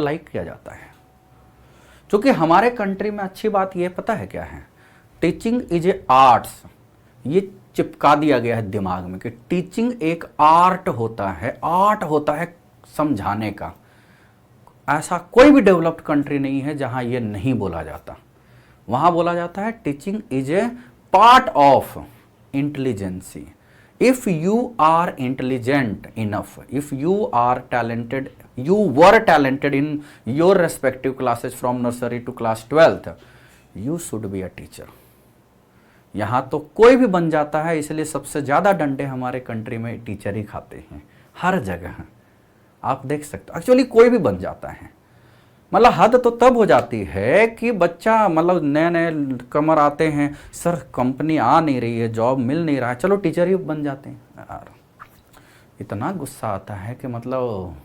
Like किया जाता है। क्योंकि हमारे कंट्री में अच्छी बात ये पता है क्या है, टीचिंग इज ए आर्ट्स, ये चिपका दिया गया है दिमाग में कि टीचिंग एक आर्ट होता है, आर्ट होता है समझाने का। ऐसा कोई भी डेवलप्ड कंट्री नहीं है जहां ये नहीं बोला जाता। वहां बोला जाता है teaching is a part of intelligency. If you are intelligent enough, if you are talented, you were talented in your respective classes from nursery to class 12th, you should be a teacher। यहां तो कोई भी बन जाता है, इसलिए सबसे ज्यादा डंडे हमारे कंट्री में टीचर ही खाते हैं हर जगह। आप देख सकते हो एक्चुअली कोई भी बन जाता है। मतलब हद तो तब हो जाती है कि बच्चा मतलब नए नए कमर आते हैं, सर कंपनी आ नहीं रही है, जॉब मिल नहीं रहा है, चलो टीचर ही बन जाते हैं। यार इतना गुस्सा आता है कि मतलब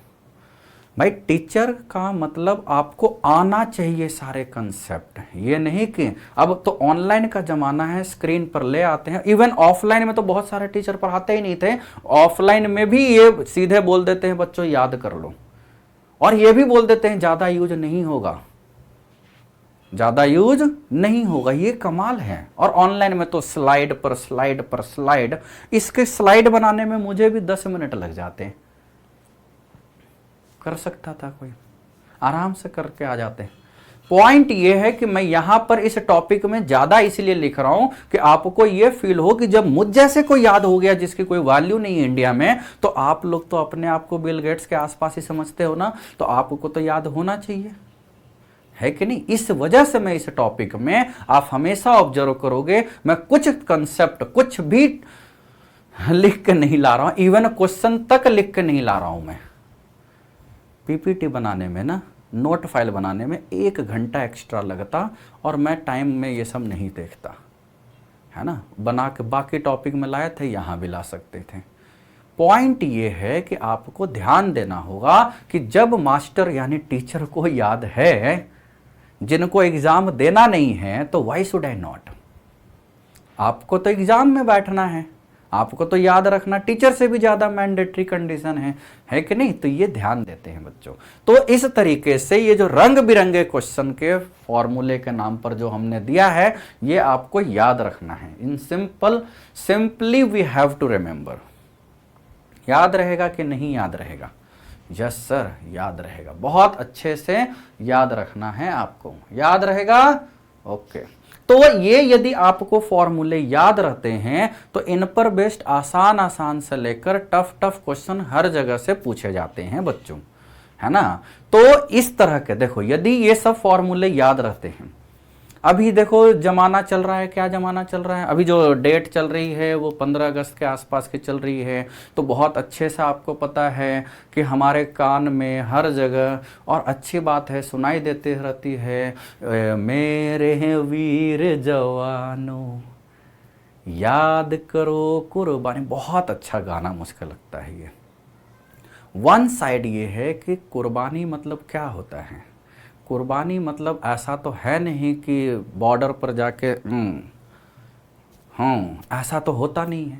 भाई टीचर का मतलब आपको आना चाहिए सारे कंसेप्ट। ये नहीं कि अब तो ऑनलाइन का जमाना है, स्क्रीन पर ले आते हैं। इवन ऑफलाइन में तो बहुत सारे टीचर पढ़ाते ही नहीं थे, ऑफलाइन में भी ये सीधे बोल देते हैं बच्चों याद कर लो, और ये भी बोल देते हैं ज्यादा यूज नहीं होगा, ज्यादा यूज नहीं होगा। ये कमाल है। और ऑनलाइन में तो स्लाइड पर स्लाइड पर स्लाइड, इसके स्लाइड बनाने में मुझे भी 10 मिनट लग जाते हैं। कर सकता था कोई, आराम से करके आ जाते हैं। पॉइंट ये है कि मैं यहां पर इस टॉपिक में ज्यादा इसलिए लिख रहा हूं कि आपको ये फील हो कि जब मुझ जैसे कोई याद हो गया जिसकी कोई वैल्यू नहीं है इंडिया में, तो आप लोग तो अपने आप को बिल गेट्स के आसपास ही समझते हो ना, तो आपको तो याद होना चाहिए, है कि नहीं। इस वजह से मैं इस टॉपिक में, आप हमेशा ऑब्जर्व करोगे, मैं कुछ कंसेप्ट कुछ भी लिख के नहीं ला रहा हूं, इवन क्वेश्चन तक लिख के नहीं ला रहा हूं मैं। पीपीटी बनाने में ना, नोट फाइल बनाने में 1 घंटा एक्स्ट्रा लगता, और मैं टाइम में ये सब नहीं देखता, है ना। बना के बाकी टॉपिक में लाए थे, यहाँ भी ला सकते थे। पॉइंट ये है कि आपको ध्यान देना होगा कि जब मास्टर यानी टीचर को याद है, जिनको एग्जाम देना नहीं है, तो व्हाई शुड आई नॉट। आपको तो एग्जाम में बैठना है, आपको तो याद रखना टीचर से भी ज्यादा मैंडेटरी कंडीशन है कि नहीं। तो ये ध्यान देते हैं बच्चों। तो इस तरीके से ये जो रंग बिरंगे क्वेश्चन के फॉर्मूले के नाम पर जो हमने दिया है, ये आपको याद रखना है। In simply we have to remember. याद रहेगा कि नहीं याद रहेगा? यस सर, याद रहेगा। बहुत अच्छे से याद रखना है आपको। याद रहेगा? ओके। तो ये यदि आपको फॉर्मूले याद रहते हैं, तो इन पर बेस्ड आसान से लेकर टफ क्वेश्चन हर जगह से पूछे जाते हैं बच्चों, है ना। तो इस तरह के देखो, यदि ये सब फॉर्मूले याद रहते हैं, अभी देखो जमाना चल रहा है, क्या जमाना चल रहा है, अभी जो डेट चल रही है वो 15 अगस्त के आसपास की चल रही है। तो बहुत अच्छे से आपको पता है कि हमारे कान में हर जगह, और अच्छी बात है, सुनाई देती रहती है, मेरे वीर जवानों याद करो कुर्बानी। बहुत अच्छा गाना मुझको लगता है ये। वन साइड ये है कि कुर्बानी मतलब क्या होता है। कुर्बानी मतलब ऐसा तो है नहीं कि बॉर्डर पर जाके ऐसा तो होता नहीं है।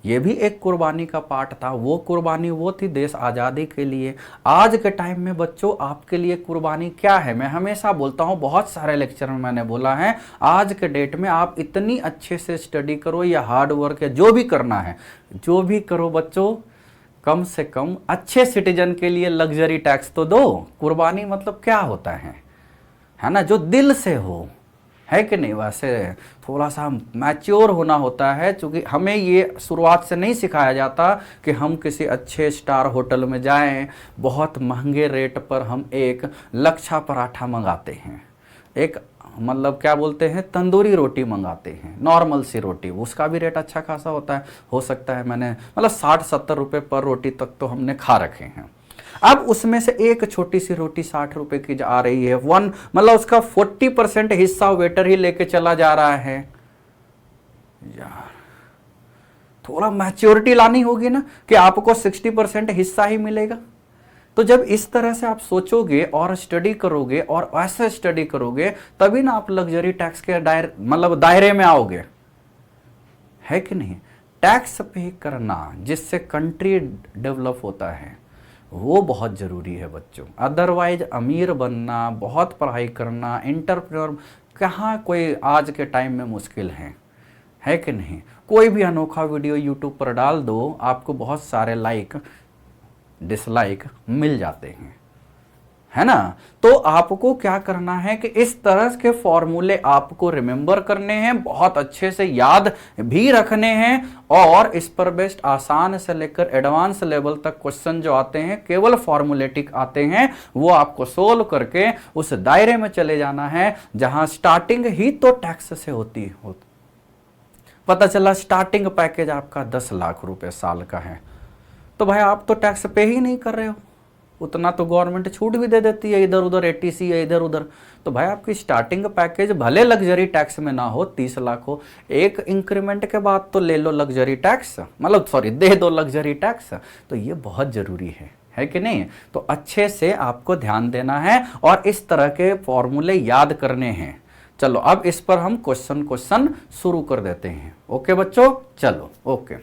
ये भी एक कुर्बानी का पार्ट था। वो कुर्बानी वो थी देश आज़ादी के लिए। आज के टाइम में बच्चों आपके लिए कुर्बानी क्या है? मैं हमेशा बोलता हूँ, बहुत सारे लेक्चर में मैंने बोला है, आज के डेट में आप इतनी अच्छे से स्टडी करो या हार्ड वर्क या जो भी करना है, जो भी करो बच्चों, कम से कम अच्छे सिटीजन के लिए लग्जरी टैक्स तो दो। कुर्बानी मतलब क्या होता है ना, जो दिल से हो, है कि नहीं। वैसे थोड़ा सा मैच्योर होना होता है, क्योंकि हमें ये शुरुआत से नहीं सिखाया जाता कि हम किसी अच्छे स्टार होटल में जाएं, बहुत महंगे रेट पर हम एक लच्छा पराठा मंगाते हैं, एक मतलब क्या बोलते हैं, तंदूरी रोटी मंगाते हैं, नॉर्मल सी रोटी, उसका भी रेट अच्छा खासा होता है। हो सकता है मैंने मतलब 60-70 रुपये पर रोटी तक तो हमने खा रखे हैं। अब उसमें से एक छोटी सी रोटी 60 रुपए की आ रही है, मतलब उसका 40% हिस्सा वेटर ही लेके चला जा रहा है। यार थोड़ा मैच्योरिटी लानी होगी ना, कि आपको 60% हिस्सा ही मिलेगा। तो जब इस तरह से आप सोचोगे और स्टडी करोगे और ऐसे स्टडी करोगे, तभी ना आप लग्जरी टैक्स के दायरे में आओगे, है कि नहीं। टैक्स पे करना जिससे कंट्री डेवलप होता है, वो बहुत ज़रूरी है बच्चों। अदरवाइज अमीर बनना, बहुत पढ़ाई करना, एंटरप्रेन्योर कहाँ कोई आज के टाइम में मुश्किल है कि नहीं। कोई भी अनोखा वीडियो यूट्यूब पर डाल दो, आपको बहुत सारे लाइक डिसलाइक मिल जाते हैं, है ना। तो आपको क्या करना है कि इस तरह के फॉर्मूले आपको रिमेंबर करने हैं, बहुत अच्छे से याद भी रखने हैं, और इस पर बेस्ड आसान से लेकर एडवांस लेवल तक क्वेश्चन जो आते हैं, केवल फॉर्मूलेटिक आते हैं, वो आपको सोल्व करके उस दायरे में चले जाना है जहां स्टार्टिंग ही तो टैक्स से होती। पता चला स्टार्टिंग पैकेज आपका 10 लाख रुपए साल का है, तो भाई आप तो टैक्स पे ही नहीं कर रहे हो, उतना तो गवर्नमेंट छूट भी दे देती है, इधर उधर एटीसी है इधर उधर। तो भाई आपकी स्टार्टिंग पैकेज भले लग्जरी टैक्स में ना हो, 30 लाख हो, एक इंक्रीमेंट के बाद तो ले लो लग्जरी टैक्स, मतलब सॉरी दे दो लग्जरी टैक्स। तो ये बहुत ज़रूरी है कि नहीं। तो अच्छे से आपको ध्यान देना है और इस तरह के फॉर्मूले याद करने हैं। चलो अब इस पर हम क्वेश्चन शुरू कर देते हैं। ओके बच्चों, चलो ओके।